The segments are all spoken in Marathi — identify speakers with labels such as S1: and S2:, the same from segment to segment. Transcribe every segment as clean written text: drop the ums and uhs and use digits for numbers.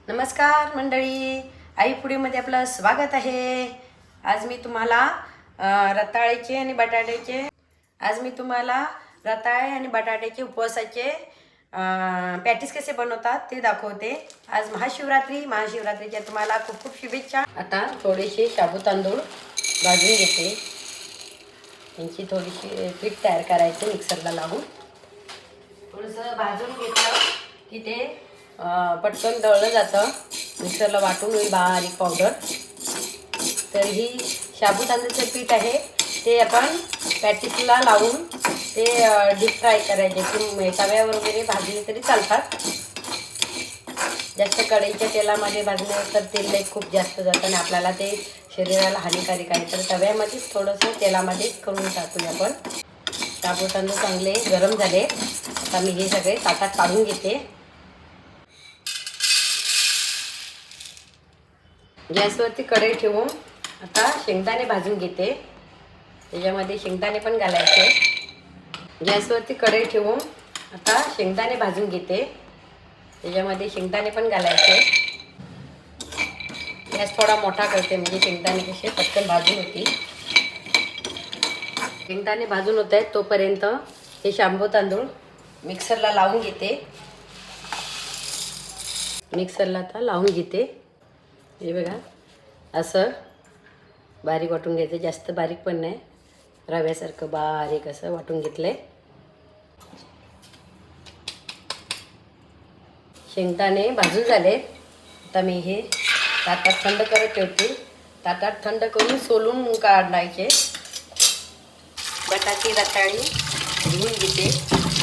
S1: नमस्कार मंडळी, आई फूडीमध्ये आपलं स्वागत आहे। आज मी तुम्हाला रताळे आणि बटाट्याचे उपवासाचे पॅटीस कसे बनवतात ते दाखवते। आज महाशिवरात्रीच्या तुम्हाला खूप खूप शुभेच्छा। आता थोडेसे साबू तांदूळ भाजून घेते, यांची थोडीशी पीठ तयार करायचं मिक्सरला लावून। थोडंसं भाजून घेतलं की ते पटकन दळलं जातं, मिक्सरला वाटून होईल बारीक पावडर। तर ही साबू तांदूळचं पीठ आहे, ते आपण पॅटीसला लावून ते डीप फ्राय करायचे की तव्यावर वगैरे भाजले तरी चालतात। जास्त कढईच्या तेलामध्ये भाजले तर तेल खूप जास्त जातं आणि आपल्याला ते शरीराला हानिकारक आहे। तर तव्यामध्येच थोडंसं तेलामध्येच करून टाकूया आपण। साबू तांदूळ चांगले गरम झाले, आता मी हे सगळे ताटात काढून घेते। गॅसवरती कढई ठेवून आता शेंगदाणे भाजून घेते, त्याच्यामध्ये शेंगदाणे पण घालायचे। गॅसवरती कढई ठेवून आता शेंगदाणे भाजून घेते, त्याच्यामध्ये शेंगदाणे पण घालायचे। गॅस थोडा मोठा करते म्हणजे शेंगदाणे कसे पटकन भाजून होतील। शेंगदाणे भाजून होत आहेत तोपर्यंत हे साबू तांदूळ मिक्सरला लावून घेते। मिक्सरला आता लावून घेते, हे बघा असं बारीक वाटून घ्यायचं, जास्त बारीक पण नाही, रव्यासारखं बारीक असं वाटून घेतलंय। शेंगदाणे भाजून झाले, आता मी हे ताटात थंड करत ठेवते। ताटात थंड करून सोलून काढायचे। बटाटे रताळी धुवून घेते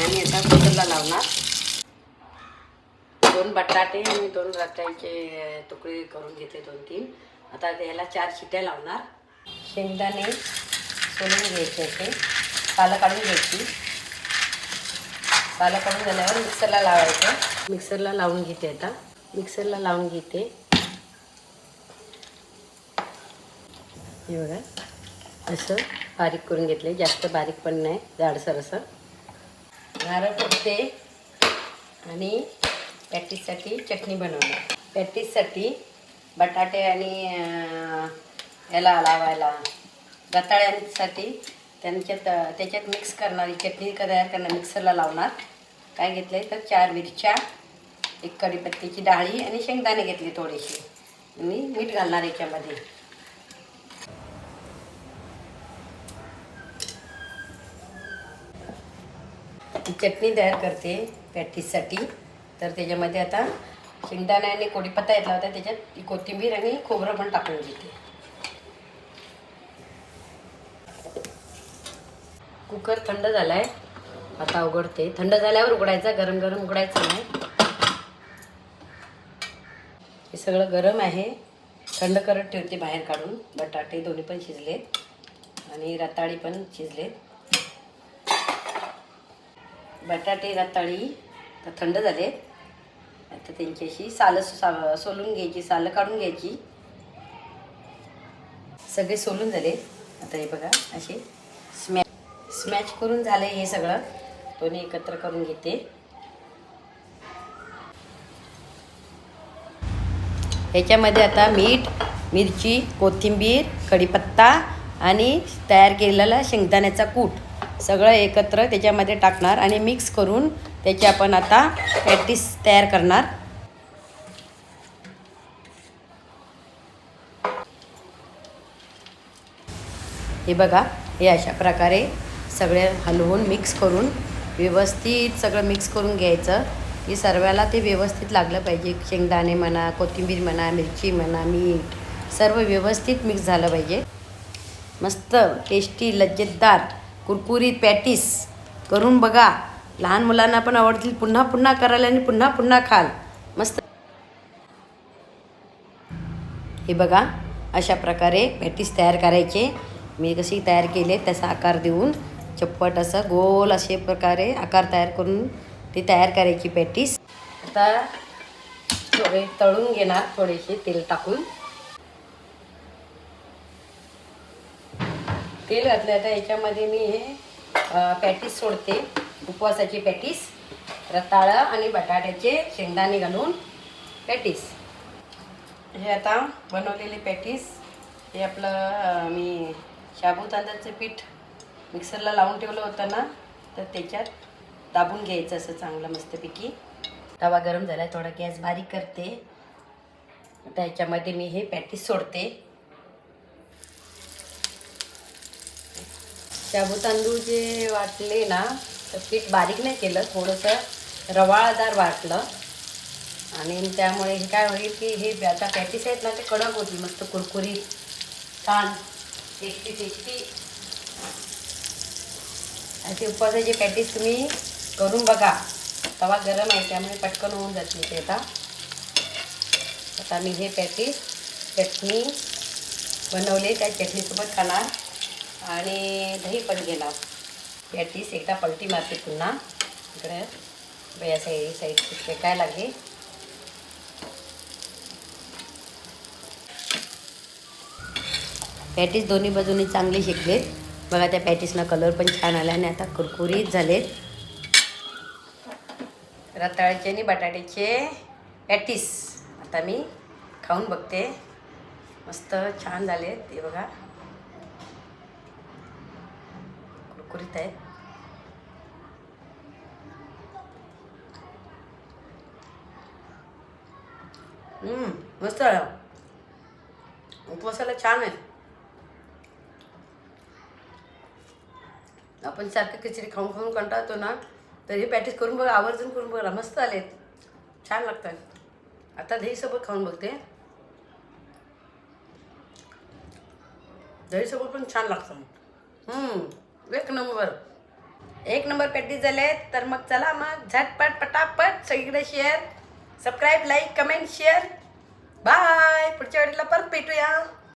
S1: आणि आता कुकरला लावणार। 2 बटाटे आणि 2 रताळीचे तुकडे करून घेते, 2-3। आता त्याला 4 शिट्ट्या लावणार। शेंगदाणे सोलून घ्यायचे, असे पालं काढून घ्यायची। पालं काढून झाल्यावर मिक्सरला लावायचं। मिक्सरला लावून घेते, आता मिक्सरला लावून घेते। हे बघा असं बारीक करून घेतले, जास्त बारीक पण नाही, जाडसर असं। नारळ फोडते आणि पॅटीससाठी चटणी बनवणार। पॅटीससाठी बटाटे आणि याला लावायला रताळ्यांसाठी त्याच्यात मिक्स करणारी चटणी तयार करणार, मिक्सरला लावणार। काय घेतले तर 4 मिरच्या, 1 कढीपत्त्याची डाळी आणि शेंगदाणे घेतले थोडेसे, आणि मीठ घालणार याच्यामध्ये। चटणी तयार करते पॅटीससाठी, तर त्याच्यामध्ये आता शेंगदाणे आणि कढीपत्ता घेतला होता, त्याच्यात कोथिंबीर आणि खोबरं पण टाकून घेते। कुकर थंड झालाय, आता उघडते। थंड झाल्यावर उघडायचा, गरम गरम उघडायचं नाही। हे सगळं गरम आहे, थंड करत ठेवते बाहेर काढून। बटाटे दोन्ही पण शिजलेत आणि रताळी पण शिजलेत। बटाटे रताळी तर थंड झाले, आता त्यांची अशी सालं सोलून घ्यायची, सालं काढून घ्यायची। सगळे सोलून झाले, आता हे बघा असे स्मॅच करून झाले। हे सगळं दोन्ही एकत्र करून घेते। ह्याच्यामध्ये आता मीठ, मिरची, कोथिंबीर, कढीपत्ता आणि तयार केलेला शेंगदाण्याचा कूट सगळं एकत्र त्याच्यामध्ये टाकणार आणि मिक्स करून त्याची आपण आता पॅटीस तयार करणार। हे बघा, हे अशा प्रकारे सगळे हलवून मिक्स करून व्यवस्थित सगळं मिक्स करून घ्यायचं। हे सर्वाला ते व्यवस्थित लागलं पाहिजे, शेंगदाणे म्हणा, कोथिंबीर म्हणा, मिरची म्हणा, मीठ सर्व व्यवस्थित मिक्स झालं पाहिजे। मस्त टेस्टी लज्जतदार कुरकुरीत पॅटीस करून बघा, लहान मुलांना पण आवडतील, पुन्हा पुन्हा करायला आणि पुन्हा पुन्हा खाल। मस्त। हे बघा अशा प्रकारे पॅटीस तयार करायचे। मी कशी तयार केले तसा आकार देऊन चप्पट असं गोल असे प्रकारे आकार तयार करून ती तयार करायची पॅटीस। आता थोडे तळून घेणार, थोडेसे तेल टाकून। तेल घातलं, आता याच्यामध्ये मी हे पॅटीस सोडते, उपवासाची पॅटीस, रताळं आणि बटाट्याचे शेंगदाणे घालून पॅटीस। हे आता बनवलेले पॅटीस हे आपलं मी शाबू तांदळाचं पीठ मिक्सरला लावून ठेवलं होतं ना, तर त्याच्यात दाबून घ्यायचं असं चांगलं मस्तपैकी. तवा गरम झाला, थोडा गॅस बारीक करते. आता ह्याच्यामध्ये मी हे पॅटीस सोडते. शाबू तांदूळ जे वाटले ना, तर पीठ बारीक नाही केलं, थोडंसं रवाळदार वाटलं. आणि त्यामुळे हे काय होईल की हे आता पॅटीस आहेत ना, ते कडक होतील, मस्त कुरकुरीत छान टेस्टी टेस्टी. असे उपवासाचे पॅटीस तुम्ही करून बघा. तवा गरम आहे त्यामुळे पटकन होऊन जाते ते. आता मी हे पॅटीस चटणी बनवले, त्या चटणीसोबत खाणार आणि दही पण घेणार. पॅटीस एकदा पलटी मारते पुन्हा इकडे या साईड काय लागेल. पॅटीस दोन्ही बाजूने चांगले शेकलेत बघा. त्या पॅटीसना कलर पण छान आला आणि आता कुरकुरीत झालेत. रताळ्याचे आणि बटाट्याचे पॅटीस आता मी खाऊन बघते. मस्त छान झालेत ते बघा, कुरकुरीत आहेत. मस्त आहे. उपवासाला छान आहे. आपण सारखं खिचडी खाऊन खाऊन कंटाळतो ना, तर हे पॅटीस करून बघा, आवर्जून करून बघा. मस्त आलेत, छान लागतात. आता दहीसोबत खाऊन बघते. दहीसोबत पण छान लागतं. एक नंबर पॅटीस झालेत. तर मग चला मग झटपट पटापट सगळीकडे share, subscribe, like, comment, share. Bye. पुढच्या वेळेला परत भेटूया.